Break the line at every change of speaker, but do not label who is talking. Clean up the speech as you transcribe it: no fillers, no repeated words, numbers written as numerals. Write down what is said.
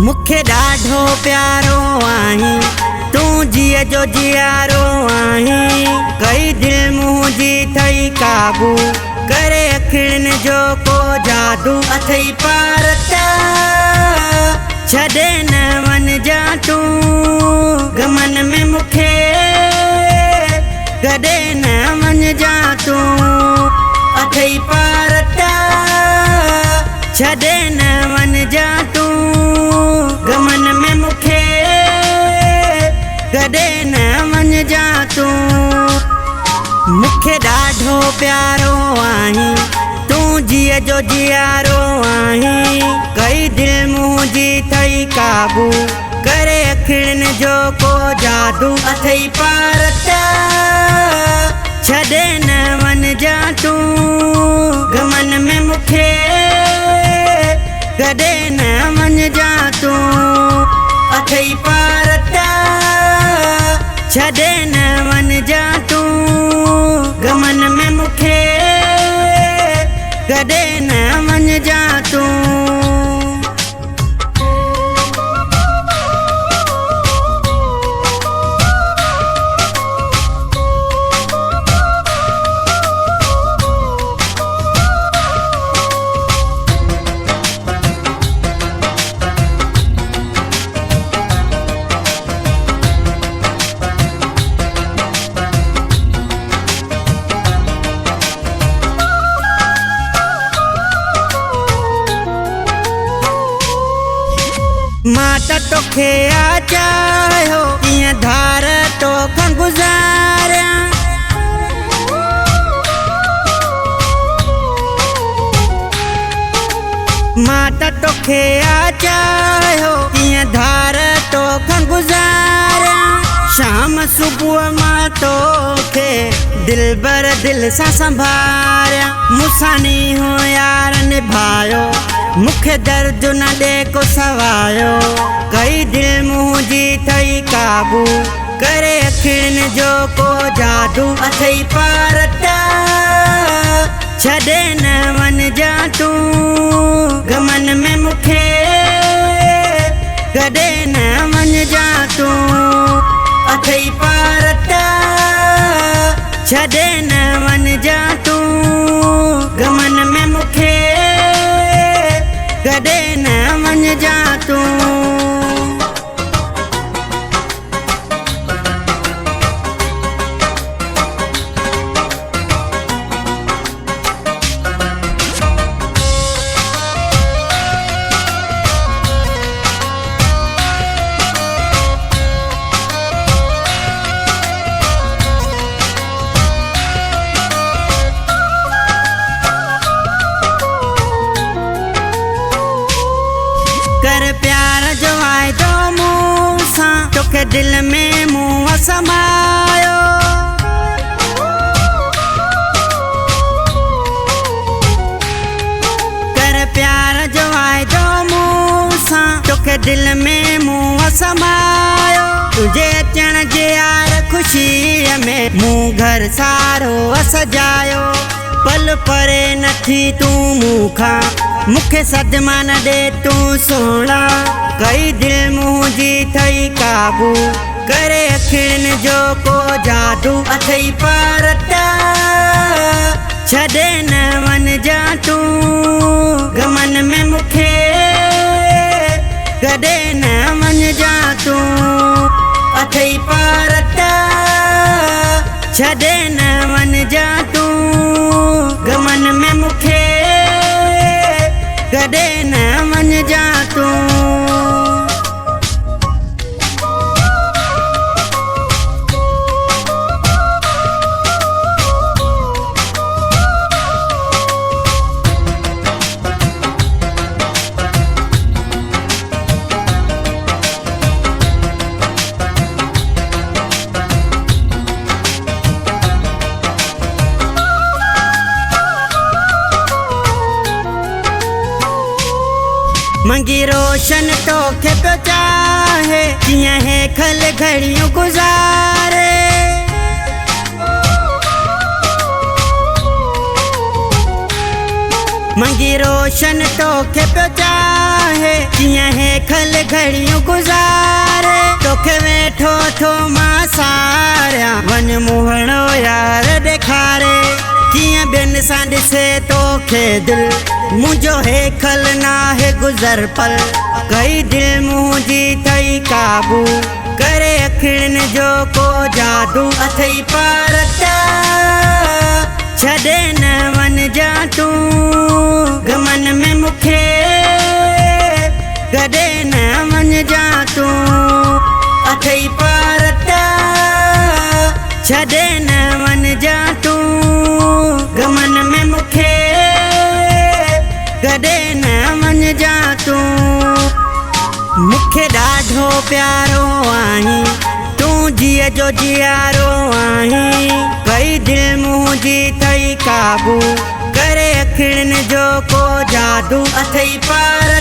मुखे ॾाढो प्यारो आहीं तू जिए जो जियारो आहीं कई दिल मुंहिंजी थई काबू करे अखिड़न जो को जादू अथई पार छॾे न वञ जा तू गमन में मुखे कॾे न वञ जा तू अथई पार छॾे न वञ जा तू गमन में मुखे कॾे न वञ जा तू मुखे ॾाढो प्यारो आहीं तू जिए जो जियारो आहीं कई दिल मुंहिंजी थई काबू करे अखिड़न जो को जादू अथई पार छॾे न वञ जा तू गमन में मुखे कॾे न वञ जा तू अथई पार छॾे न वञ जा तू गमन में मुखे कॾे न वञ जा तू माता तोखे आ चाहियो कीअं धार तोखां गुज़ारियां माता तोखे आ चाहियो कीअं धार तोखां गुज़ारियां शाम सुबुह मां तोखे दिल भर दिल सां संभालियां मूंसां हो यार निभायो मुखे दर्द न दे को सवायो कई दिल मुंहिंजी थई काबू करे अखिड़न जो को जादू अथई पार छॾे न वञ जा तू गमन में मुखे कॾे न वञ जा तू अथई पार छॾे न वञ जा तू गमन में मुखे कॾे न वञ जा तू कर प्यार जो वाइदो मूंसां तोखे दिल में मुंहुं समायो कर प्यार जो वाइदो मूंसां तोखे दिल में मुंहुं समायो तुझे अचण जे यार ख़ुशीअ में मूं घर सारो सजायो पल परे नथी तू मूंखां मुखे सदमा न दे तू सोना कई दिल मुंहिंजी थई काबू करे अखिड़न जो को जादू अथई पार छॾे न वञ जा तू गमन में मुखे कॾे न वञ जा तू अथई पार छॾे न वञ जा तू गमन में मुखे कॾे न वञ जा तू मंगी रोशन तोखे पियो चाहे कीअं हे खल घड़ियूं गुज़ारे मंगी रोशन तोखे पियो चाहे कीअं हे खल घड़ियों गुज़ारे तोखे वेठो थो मां सारिया वन मुहणो यार ॾेखारे कियां ॿियनि सां ॾिसे तोखे दिल मुंहिंजो हेखल नाहे गुज़र पल कई दिल मुंहिंजी थई काबू करे अखियुनि जो को जादू अथई पार छॾे न वञजा तूं गमन में मूंखे गॾे न वञजा तूं अथई पार छॾे न वञजा तूं गमन में मूंखे गॾे न वञजा तूं मूंखे ॾाढो प्यारो आहीं तूं जीअ जो जियारो आहीं कई दिल मुंहिंजी थई काबू करे अखियुनि जो को जादू अथई पार